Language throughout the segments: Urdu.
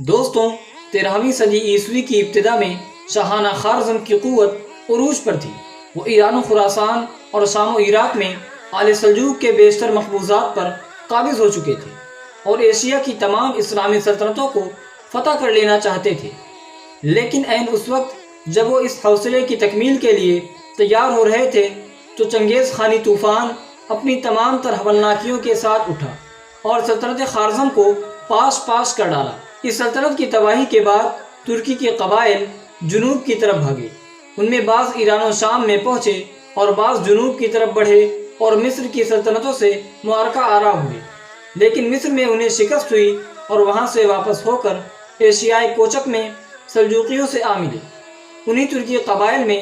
دوستوں، 13ویں صدی عیسوی کی ابتدا میں شاہانہ خوارزم کی قوت عروج پر تھی۔ وہ ایران و خراسان اور شام و عراق میں آل سلجوق کے بیشتر مقبوضات پر قابض ہو چکے تھے اور ایشیا کی تمام اسلامی سلطنتوں کو فتح کر لینا چاہتے تھے۔ لیکن عین اس وقت جب وہ اس حوصلے کی تکمیل کے لیے تیار ہو رہے تھے تو چنگیز خانی طوفان اپنی تمام تر ہولناکیوں کے ساتھ اٹھا اور سلطنت خوارزم کو پاش پاش کر ڈالا۔ اس سلطنت کی تباہی کے بعد ترکی کے قبائل جنوب کی طرف بھاگے۔ ان میں بعض ایران و شام میں پہنچے اور بعض جنوب کی طرف بڑھے اور مصر کی سلطنتوں سے معرکہ آرا ہوئے، لیکن مصر میں انہیں شکست ہوئی اور وہاں سے واپس ہو کر ایشیائے کوچک میں سلجوقیوں سے آ ملے۔ انہی ترکی قبائل میں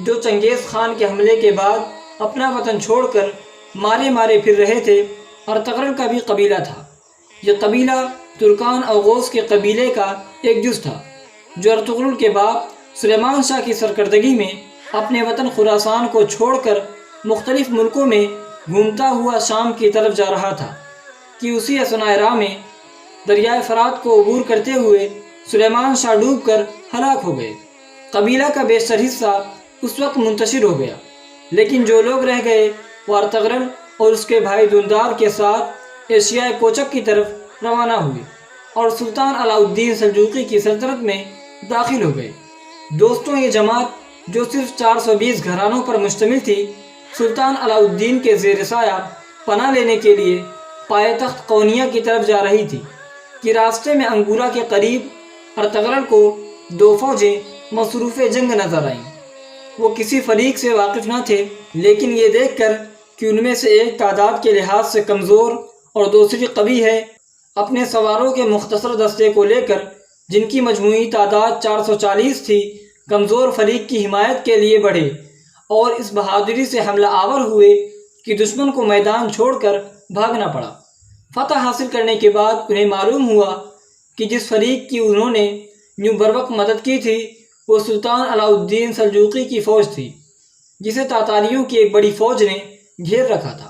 جو چنگیز خان کے حملے کے بعد اپنا وطن چھوڑ کر مارے مارے پھر رہے تھے، ارطغرل کا بھی قبیلہ تھا۔ یہ قبیلہ ترکان اوغوز کے قبیلے کا ایک جز تھا، جو ارطغرل کے بعد سلیمان شاہ کی سرکردگی میں اپنے وطن خراسان کو چھوڑ کر مختلف ملکوں میں گھومتا ہوا شام کی طرف جا رہا تھا کہ اسی اثناء راہ میں دریائے فرات کو عبور کرتے ہوئے سلیمان شاہ ڈوب کر ہلاک ہو گئے۔ قبیلہ کا بیشتر حصہ اس وقت منتشر ہو گیا، لیکن جو لوگ رہ گئے وہ ارطغرل اور اس کے بھائی دندار کے ساتھ ایشیائے کوچک کی طرف روانہ ہوئے اور سلطان علاء الدین سلجوقی کی سلطنت میں داخل ہو گئے۔ دوستوں، یہ جماعت جو صرف 420 گھرانوں پر مشتمل تھی، سلطان علاء الدین کے زیر سایہ پناہ لینے کے لیے پائے تخت قونیہ کی طرف جا رہی تھی کہ راستے میں انگورا کے قریب ارطغرل کو 2 فوجیں مصروف جنگ نظر آئیں۔ وہ کسی فریق سے واقف نہ تھے، لیکن یہ دیکھ کر کہ ان میں سے ایک تعداد کے لحاظ سے کمزور اور دوسری قوی ہے، اپنے سواروں کے مختصر دستے کو لے کر، جن کی مجموعی تعداد 440 تھی، کمزور فریق کی حمایت کے لیے بڑھے اور اس بہادری سے حملہ آور ہوئے کہ دشمن کو میدان چھوڑ کر بھاگنا پڑا۔ فتح حاصل کرنے کے بعد انہیں معلوم ہوا کہ جس فریق کی انہوں نے یوں بروقت مدد کی تھی وہ سلطان علاء الدین سلجوقی کی فوج تھی، جسے تاتاریوں کی ایک بڑی فوج نے گھیر رکھا تھا۔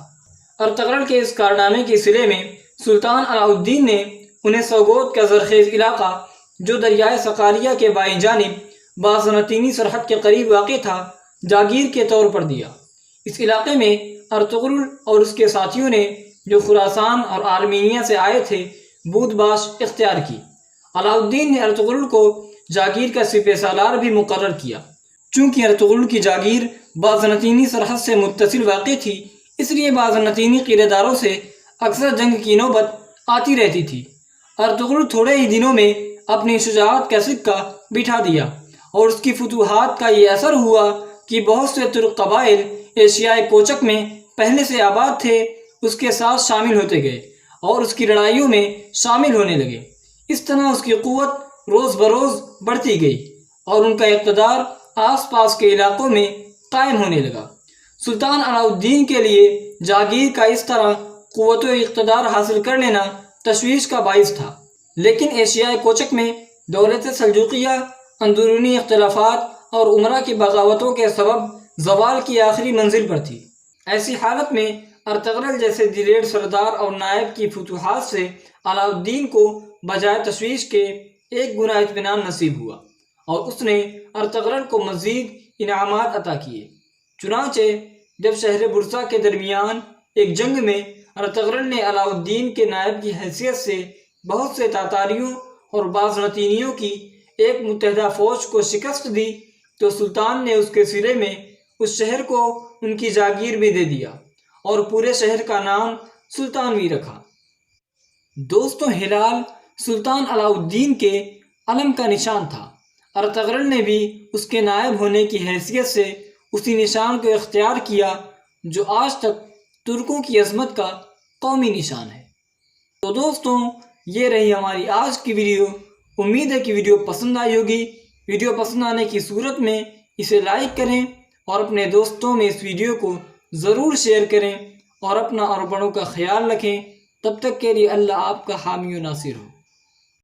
ارطغرل کے اس کارنامے کے صلے میں سلطان علاء الدین نے انہیں سوگوت کا زرخیز علاقہ، جو دریائے سقاریہ کے بائیں جانب بازنطینی سرحد کے قریب واقع تھا، جاگیر کے طور پر دیا۔ اس علاقے میں ارطغرل اور اس کے ساتھیوں نے، جو خراسان اور آرمینیہ سے آئے تھے، بود باش اختیار کی۔ علاء الدین نے ارطغرل کو جاگیر کا سپہ سالار بھی مقرر کیا۔ چونکہ ارطغرل کی جاگیر بازنطینی سرحد سے متصل واقع تھی، اس لیے بازنطینی قلعے داروں سے اکثر جنگ کی نوبت آتی رہتی تھی۔ ارطغرل تھوڑے ہی دنوں میں اپنی شجاعت کا سکہ بٹھا دیا اور اس کی فتوحات کا یہ اثر ہوا کہ بہت سے ترک قبائل ایشیائے کوچک میں پہلے سے آباد تھے، اس کے ساتھ شامل ہوتے گئے اور اس کی لڑائیوں میں شامل ہونے لگے۔ اس طرح اس کی قوت روز بروز بڑھتی گئی اور ان کا اقتدار آس پاس کے علاقوں میں قائم ہونے لگا۔ سلطان علاء الدین کے لیے جاگیر کا اس طرح قوت و اقتدار حاصل کر لینا تشویش کا باعث تھا، لیکن ایشیائے کوچک میں دولت سلجوقیہ اندرونی اختلافات اور امراء کی بغاوتوں کے سبب زوال کی آخری منزل پر تھی۔ ایسی حالت میں ارطغرل جیسے دلیر سردار اور نائب کی فتوحات سے علاء الدین کو بجائے تشویش کے 1 گنا اطمینان نصیب ہوا اور اس نے ارطغرل کو مزید انعامات عطا کیے۔ چنانچہ جب شہر برسا کے درمیان ایک جنگ میں ارطغرل نے علاء الدین کے نائب کی حیثیت سے بہت سے تاتاریوں اور بازنطینیوں کی ایک متحدہ فوج کو شکست دی، تو سلطان نے اس کے صلے میں اس شہر کو ان کی جاگیر بھی دے دیا اور پورے شہر کا نام سلطانوی رکھا۔ دوستوں، ہلال سلطان علاء الدین کے علم کا نشان تھا۔ ارطغرل نے بھی اس کے نائب ہونے کی حیثیت سے اسی نشان کو اختیار کیا جو آج تک ترکوں کی عظمت کا قومی نشان ہے۔ تو دوستوں، یہ رہی ہماری آج کی ویڈیو۔ امید ہے کہ ویڈیو پسند آئی ہوگی۔ ویڈیو پسند آنے کی صورت میں اسے لائک کریں اور اپنے دوستوں میں اس ویڈیو کو ضرور شیئر کریں اور اپنا اور بڑوں کا خیال رکھیں۔ تب تک کے لیے اللہ آپ کا حامی و ناصر ہو۔